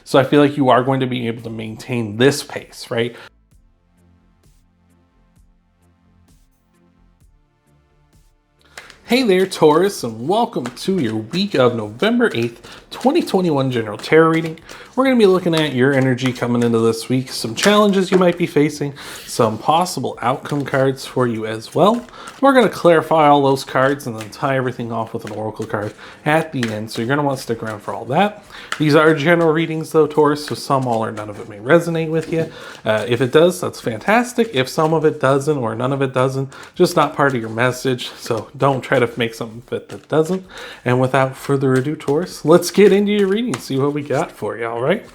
So I feel like you are going to be able to maintain this pace, right? Hey there, Taurus, and welcome to your week of November 8th, 2021 General Tarot reading. We're going to be looking at your energy coming into this week, some challenges you might be facing, some possible outcome cards for you as well. We're going to clarify all those cards and then tie everything off with an oracle card at the end, so you're going to want to stick around for all that. These are general readings though, Taurus, so some, all, or none of it may resonate with you. If it does, that's fantastic. If some of it doesn't or none of it doesn't, just not part of your message, so don't try to make something fit that doesn't. And without further ado, Taurus, let's get into your reading, see what we got for you. All right,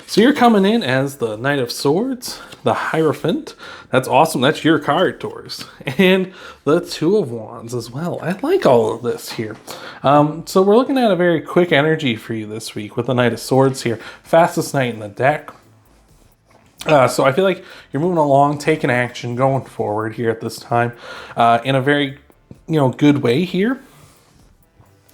so you're coming in as the Knight of Swords, the Hierophant. That's awesome. That's your card, Taurus. And the Two of Wands as well. I like all of this here. So we're looking at a very quick energy for you this week with the Knight of Swords here, fastest knight in the deck. So I feel like you're moving along, taking action, going forward here at this time in a very good way here.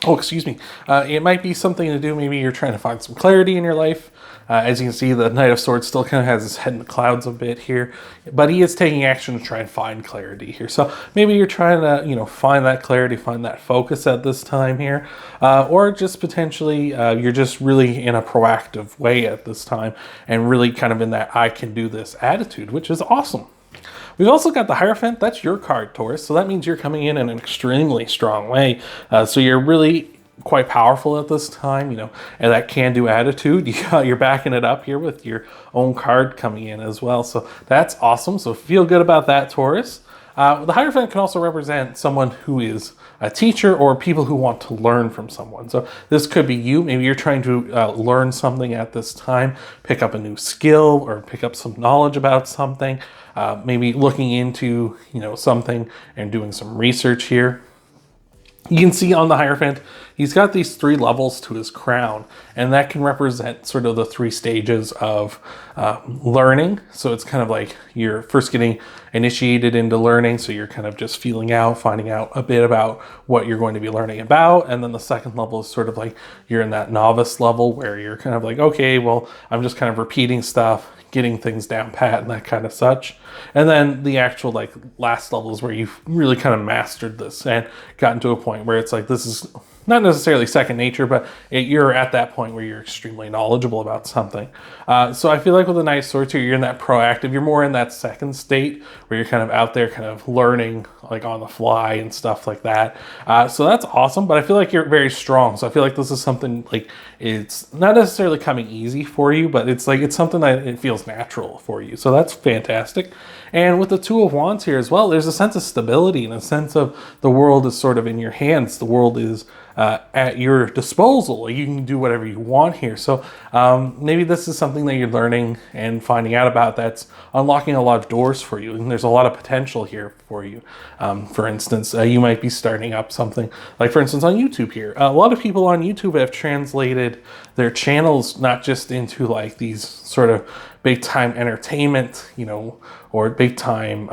Oh, excuse me. It might be something to do. Maybe you're trying to find some clarity in your life. As you can see, the Knight of Swords still kind of has his head in the clouds a bit here, but he is taking action to try and find clarity here. So maybe you're trying to, find that clarity, find that focus at this time here, or just potentially you're just really in a proactive way at this time and really kind of in that I can do this attitude, which is awesome. We've also got the Hierophant. That's your card, Taurus. So that means you're coming in an extremely strong way. So you're really quite powerful at this time, and that can-do attitude. You're backing it up here with your own card coming in as well. So that's awesome. So feel good about that, Taurus. The Hierophant can also represent someone who is a teacher or people who want to learn from someone. So this could be you. Maybe you're trying to learn something at this time, pick up a new skill or pick up some knowledge about something. Maybe looking into, something and doing some research here. You can see on the Hierophant, he's got these 3 levels to his crown, and that can represent sort of the 3 stages of learning. So it's kind of like you're first getting initiated into learning, so you're kind of just feeling out, finding out a bit about what you're going to be learning about. And then the second level is sort of like you're in that novice level where you're kind of like, okay, well, I'm just kind of repeating stuff, getting things down pat and that kind of such. And then the actual last level is where you've really kind of mastered this and gotten to a point where it's like, this is not necessarily second nature, but you're at that point where you're extremely knowledgeable about something. So I feel like with the Knight of Swords here, you're in that proactive, you're more in that second state where you're kind of out there kind of learning like on the fly and stuff like that. So that's awesome, but I feel like you're very strong. So I feel like this is something like, it's not necessarily coming easy for you, but it's something that it feels natural for you. So that's fantastic. And with the Two of Wands here as well, there's a sense of stability and a sense of the world is sort of in your hands. The world is at your disposal. You can do whatever you want here. So maybe this is something that you're learning and finding out about that's unlocking a lot of doors for you. And there's a lot of potential here for you. For instance, you might be starting up something like, for instance, on YouTube here. A lot of people on YouTube have translated their channels not just into like these sort of big time entertainment, or big time,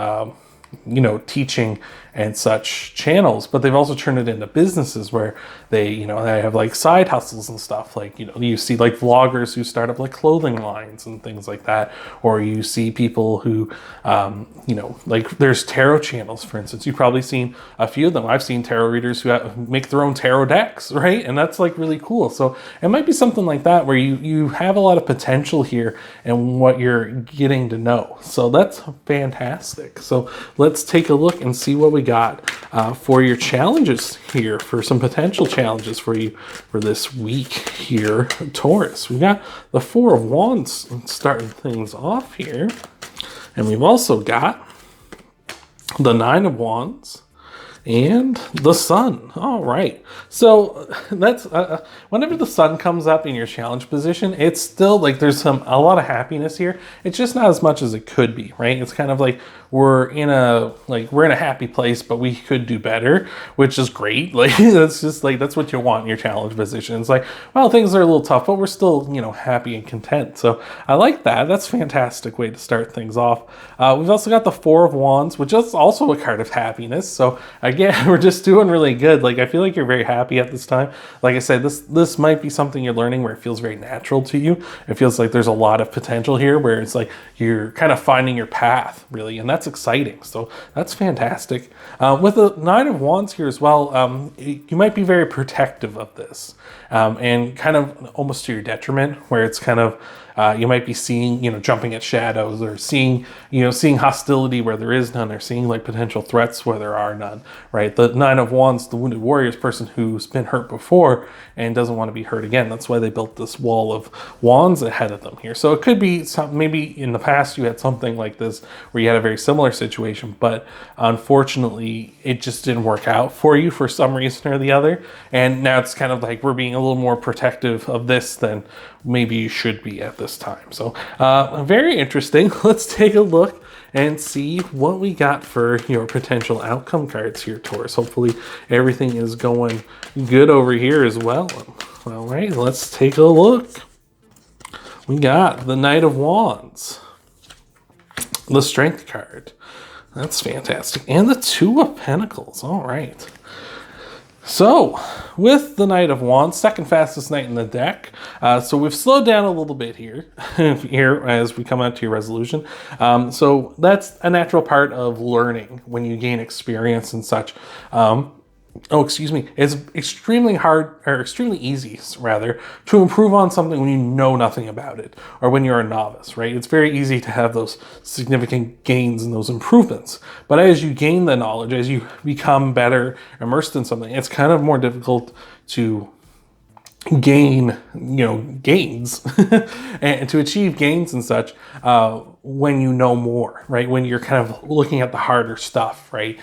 teaching and such channels, but they've also turned it into businesses where they have like side hustles and stuff. Like, you see like vloggers who start up like clothing lines and things like that. Or you see people who, like there's tarot channels, for instance. You've probably seen a few of them. I've seen tarot readers who make their own tarot decks, right? And that's like really cool. So it might be something like that where you have a lot of potential here and what you're getting to know. So that's fantastic. So let's take a look and see what we got for your challenges here, for some potential challenges for you for this week here, Taurus. We got the Four of Wands starting things off here, and we've also got the Nine of Wands and the Sun. All right, so that's whenever the Sun comes up in your challenge position, it's still like there's a lot of happiness here. It's just not as much as it could be, right? It's kind of like we're in a happy place, but we could do better, which is great. Like that's just like that's what you want in your challenge position. It's like, well, things are a little tough, but we're still happy and content. So I like that. That's a fantastic way to start things off. We've also got the Four of Wands, which is also a card of happiness. So again, again, we're just doing really good. Like, I feel like you're very happy at this time. Like I said, this might be something you're learning where it feels very natural to you. It feels like there's a lot of potential here where it's like you're kind of finding your path, really, and that's exciting. So that's fantastic. With the Nine of Wands here as well, you might be very protective of this, and kind of almost to your detriment, where it's kind of you might be seeing, jumping at shadows, or seeing hostility where there is none, or seeing like potential threats where there are none, right? The Nine of Wands, the wounded warrior, is a person who's been hurt before and doesn't want to be hurt again. That's why they built this wall of wands ahead of them here. So it could be maybe in the past you had something like this where you had a very similar situation, but unfortunately it just didn't work out for you for some reason or the other. And now it's kind of like we're being a little more protective of this than maybe you should be at this time. So very interesting. Let's take a look and see what we got for your potential outcome cards here, Taurus. Hopefully everything is going good over here as well. All right, let's take a look. We got the Knight of Wands, the Strength card. That's fantastic. And the Two of Pentacles. All right. So, with the Knight of Wands, second fastest knight in the deck. So we've slowed down a little bit here as we come out to your resolution. So that's a natural part of learning when you gain experience and such. It's extremely hard, or extremely easy, rather, to improve on something when you know nothing about it, or when you're a novice, right? It's very easy to have those significant gains and those improvements. But as you gain the knowledge, as you become better immersed in something, it's kind of more difficult to gain, gains and to achieve gains and such when you know more, right? When you're kind of looking at the harder stuff, right?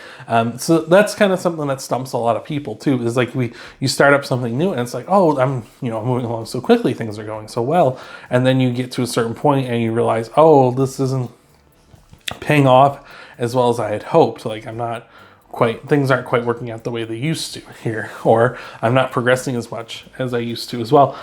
So that's kind of something that stumps a lot of people too, is like you start up something new and it's like, oh, I'm moving along so quickly, things are going so well. And then you get to a certain point and you realize, oh, this isn't paying off as well as I had hoped. Like things aren't quite working out the way they used to here, or I'm not progressing as much as I used to as well.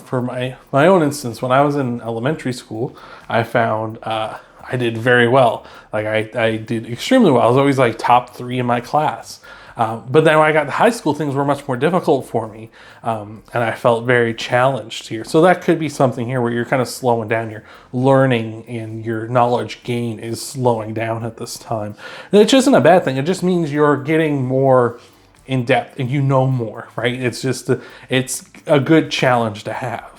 For my own instance, when I was in elementary school, I found I did very well. Like I did extremely well. I was always like top 3 in my class. But then when I got to high school, things were much more difficult for me, and I felt very challenged here. So that could be something here where you're kind of slowing down. Your learning and your knowledge gain is slowing down at this time. And it isn't a bad thing. It just means you're getting more in depth and you know more, right? It's just it's a good challenge to have.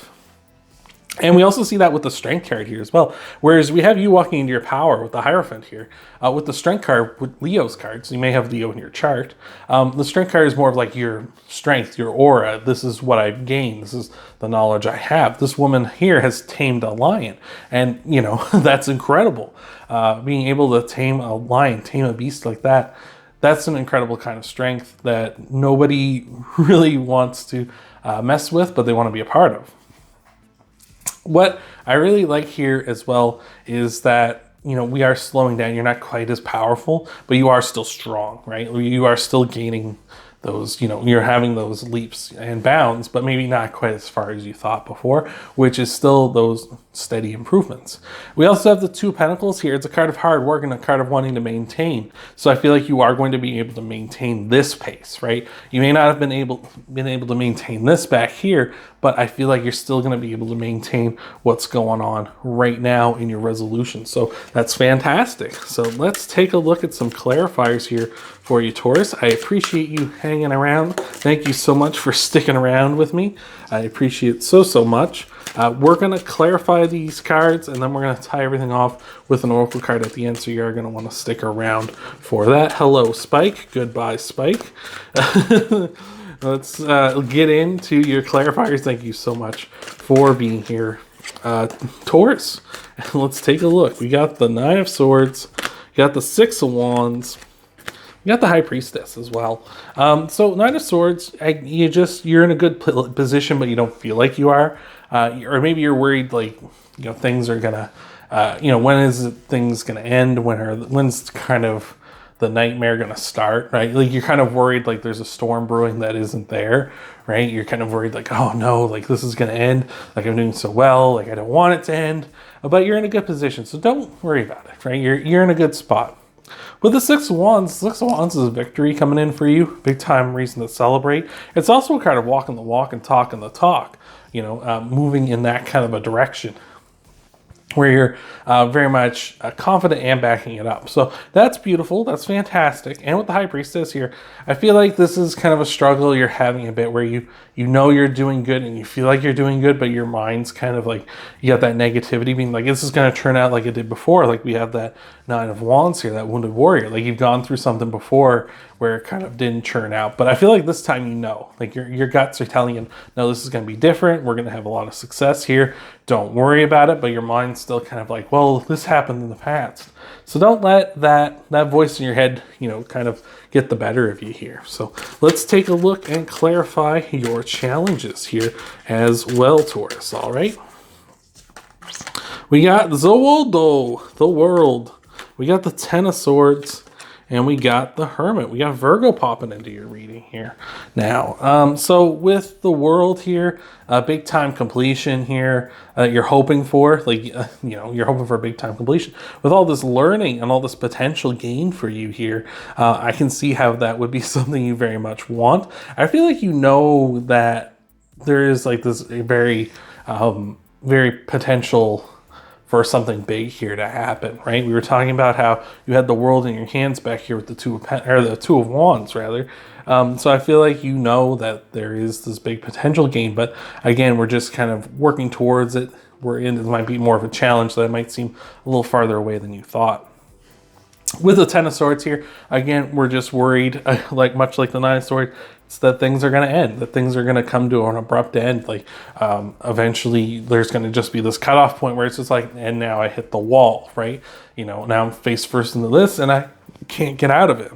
And we also see that with the Strength card here as well. Whereas we have you walking into your power with the Hierophant here. With the Strength card, with Leo's cards, you may have Leo in your chart. The Strength card is more of like your strength, your aura. This is what I've gained. This is the knowledge I have. This woman here has tamed a lion. And, that's incredible. Being able to tame a lion, tame a beast like that, that's an incredible kind of strength that nobody really wants to mess with, but they want to be a part of. What I really like here as well is that, we are slowing down. You're not quite as powerful, but you are still strong, right? You are still gaining those, you're having those leaps and bounds, but maybe not quite as far as you thought before, which is still those steady improvements. We also have the Two of Pentacles here. It's a card of hard work and a card of wanting to maintain. So I feel like you are going to be able to maintain this pace, right? You may not have been able to maintain this back here, but I feel like you're still going to be able to maintain what's going on right now in your resolution. So that's fantastic. So let's take a look at some clarifiers here for you, Taurus. I appreciate you hanging around. Thank you so much for sticking around with me. I appreciate it so much. We're going to clarify these cards, and then we're going to tie everything off with an oracle card at the end, so you're going to want to stick around for that. Hello, Spike. Goodbye, Spike. Let's get into your clarifiers. Thank you so much for being here, Taurus. Let's take a look. We got the Nine of Swords. We got the Six of Wands. We got the High Priestess as well. So Nine of Swords, you're in a good position, but you don't feel like you are. Or maybe you're worried, like, things are gonna, when is things gonna end? When's kind of the nightmare gonna start, right? Like, you're kind of worried, like there's a storm brewing that isn't there, right? You're kind of worried, like, oh no, like this is gonna end. Like, I'm doing so well, like I don't want it to end. But you're in a good position, so don't worry about it, right? You're in a good spot. With the Six of Wands is a victory coming in for you. Big time reason to celebrate. It's also kind of walking the walk and talking the talk, you know, moving in that kind of a direction where you're very much confident and backing it up. So that's beautiful. That's fantastic. And with the High Priestess here, I feel like this is kind of a struggle you're having a bit where you know you're doing good and you feel like you're doing good, but your mind's kind of like, you got that negativity being like, this is going to turn out like it did before. Like we have that Nine of Wands here, that Wounded Warrior. Like you've gone through something before where it kind of didn't turn out. But I feel like this time, you know, like your guts are telling you, no, this is going to be different. We're going to have a lot of success here. Don't worry about it. But your mind's still kind of like, well, this happened in the past. So don't let that voice in your head, you know, kind of get the better of you here. So let's take a look and clarify your challenges here as well, Taurus. All right. We got the World. We got the Ten of Swords. And we got the Hermit. We got Virgo popping into your reading here now. So with the World here, big time completion here, you're hoping for, like, you know, you're hoping for a big time completion. With all this learning and all this potential gain for you here, I can see how that would be something you very much want. I feel like you know that there is like this very, very potential for something big here to happen, right? We were talking about how you had the World in your hands back here with the Two of Wands, rather. So I feel like you know that there is this big potential gain, but again, we're just kind of working towards it. It might be more of a challenge that might seem a little farther away than you thought. With the Ten of Swords here, again, we're just worried, much like the Nine of Swords, it's that things are going to end, that things are going to come to an abrupt end. Like, eventually there's going to just be this cutoff point where it's just like, and now I hit the wall, right? You know, now I'm face first into this and I can't get out of it.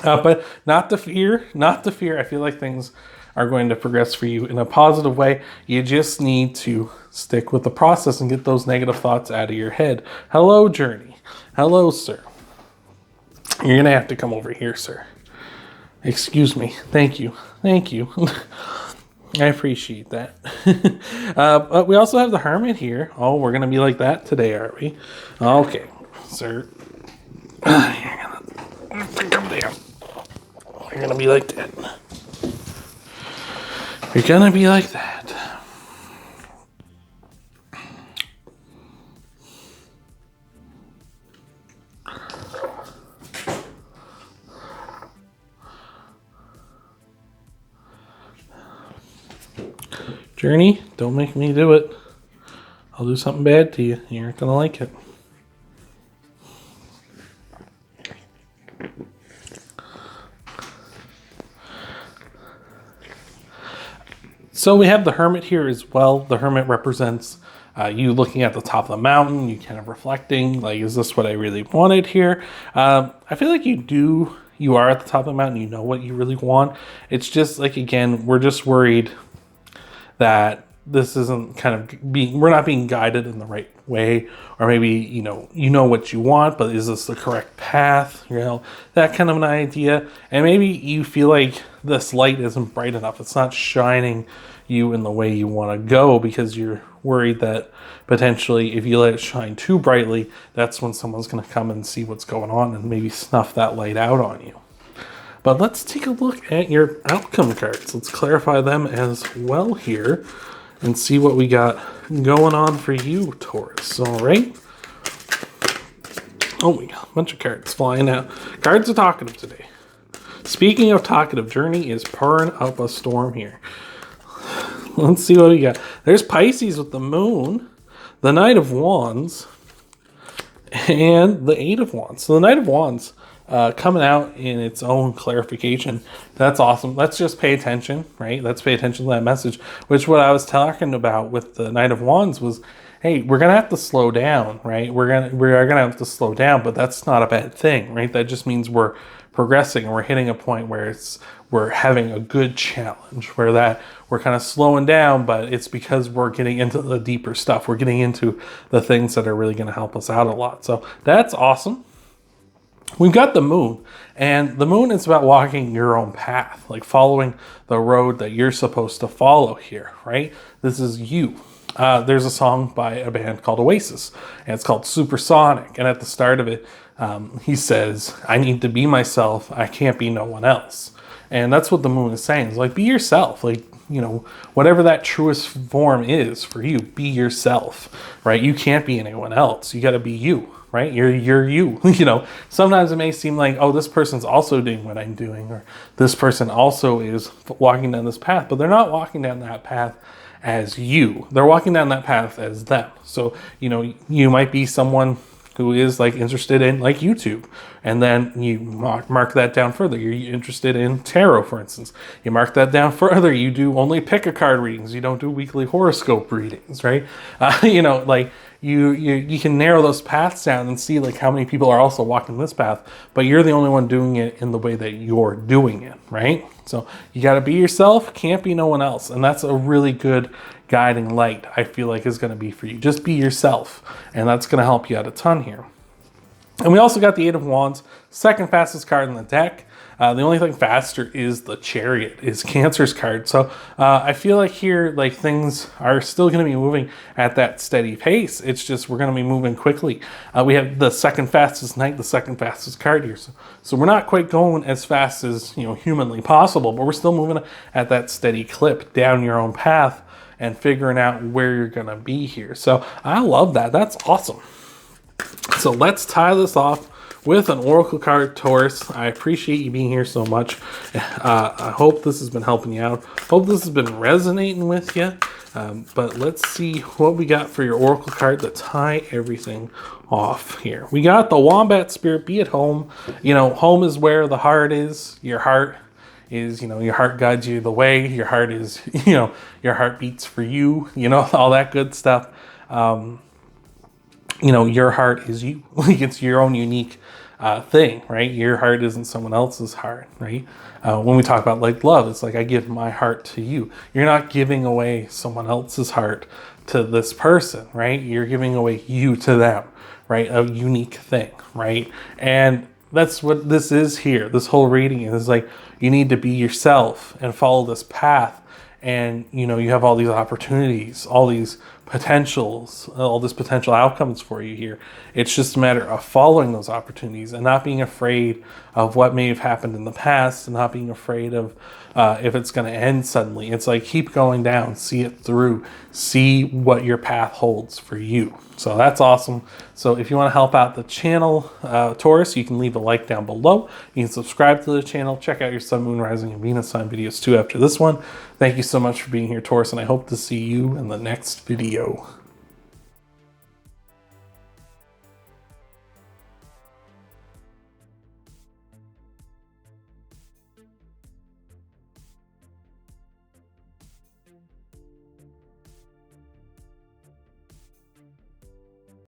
But not to fear. I feel like things are going to progress for you in a positive way. You just need to stick with the process and get those negative thoughts out of your head. Hello, Journey. Hello, sir. You're going to have to come over here, sir. Excuse me. Thank you. I appreciate that. But we also have the Hermit here. Oh, we're going to be like that today, are we? Okay, sir. You're going to have to come down. You're going to be like that. You're going to be like that. Journey, don't make me do it. I'll do something bad to you. You aren't going to like it. So we have the Hermit here as well. The Hermit represents you looking at the top of the mountain, you kind of reflecting, like, is this what I really wanted here? I feel like you are at the top of the mountain, you know what you really want. It's just like, again, we're just worried that this isn't we're not being guided in the right way, or maybe, you know what you want, but is this the correct path? You know, that kind of an idea. And maybe you feel like this light isn't bright enough. It's not shining you in the way you want to go, because you're worried that potentially if you let it shine too brightly, that's when someone's going to come and see what's going on and maybe snuff that light out on you. But let's take a look at your outcome cards. Let's clarify them as well here and see what we got going on for you, Taurus. All right. Oh, we got a bunch of cards flying out. Cards are talkative today. Speaking of talkative, Journey is purring up a storm here. Let's see what we got. There's Pisces with the Moon, the Knight of Wands, and the Eight of Wands. So the Knight of Wands coming out in its own clarification. That's awesome. Let's just pay attention, right? Let's pay attention to that message, which what I was talking about with the Knight of Wands was, hey, we're going to have to slow down, right? We are going to have to slow down, but that's not a bad thing, right? That just means we're progressing and we're hitting a point where we're having a good challenge, where that we're kind of slowing down, but it's because we're getting into the deeper stuff. We're getting into the things that are really going to help us out a lot. So that's awesome. We've got the Moon, and the Moon is about walking your own path, like following the road that you're supposed to follow here, right? This is you. there's a song by a band called Oasis, and it's called Supersonic. And at the start of it, he says, I need to be myself. I can't be no one else. And that's what the moon is saying. It's like, be yourself. Like, you know, whatever that truest form is for you, be yourself, right? You can't be anyone else. You got to be you, right? You're you. You know, sometimes it may seem like, oh, this person's also doing what I'm doing, or this person also is walking down this path, but they're not walking down that path as you. They're walking down that path as them. So, you know, you might be someone who is like interested in like YouTube, and then you mark that down further. You're interested in tarot, for instance. You mark that down further. You do only pick a card readings. You don't do weekly horoscope readings, right? You know, like you can narrow those paths down and see like how many people are also walking this path, but you're the only one doing it in the way that you're doing it, right? So you got to be yourself, can't be no one else. And that's a really good guiding light, I feel like, is going to be for you. Just be yourself, and that's going to help you out a ton here. And we also got the Eight of Wands, second fastest card in the deck. The only thing faster is the Chariot, is Cancer's card. So I feel like here, like, things are still going to be moving at that steady pace. It's just we're going to be moving quickly. We have the second fastest night, the second fastest card here. So we're not quite going as fast as, you know, humanly possible, but we're still moving at that steady clip down your own path and figuring out where you're going to be here. So I love that. That's awesome. So let's tie this off with an oracle card, Taurus. I appreciate you being here so much. I hope this has been helping you out. Hope this has been resonating with you. But let's see what we got for your oracle card to tie everything off here. We got the Wombat Spirit. Be at home. You know, home is where the heart is. Your heart is, you know, your heart guides you the way. Your heart is, you know, your heart beats for you. You know, all that good stuff. You know, your heart is you. Like, it's your own unique thing, right? Your heart isn't someone else's heart, right? When we talk about like love, it's like, I give my heart to you. You're not giving away someone else's heart to this person, right? You're giving away you to them, right? A unique thing, right? And that's what this is here. This whole reading is like, you need to be yourself and follow this path. And, you know, you have all these opportunities, all these potentials, all these potential outcomes for you here. It's just a matter of following those opportunities and not being afraid of what may have happened in the past, and not being afraid of if it's going to end suddenly. It's like, keep going down, see it through, see what your path holds for you. So that's awesome. So if you want to help out the channel, Taurus, you can leave a like down below. You can subscribe to the channel. Check out your Sun, Moon, Rising, and Venus sign videos too after this one. Thank you so much for being here, Taurus, and I hope to see you in the next video.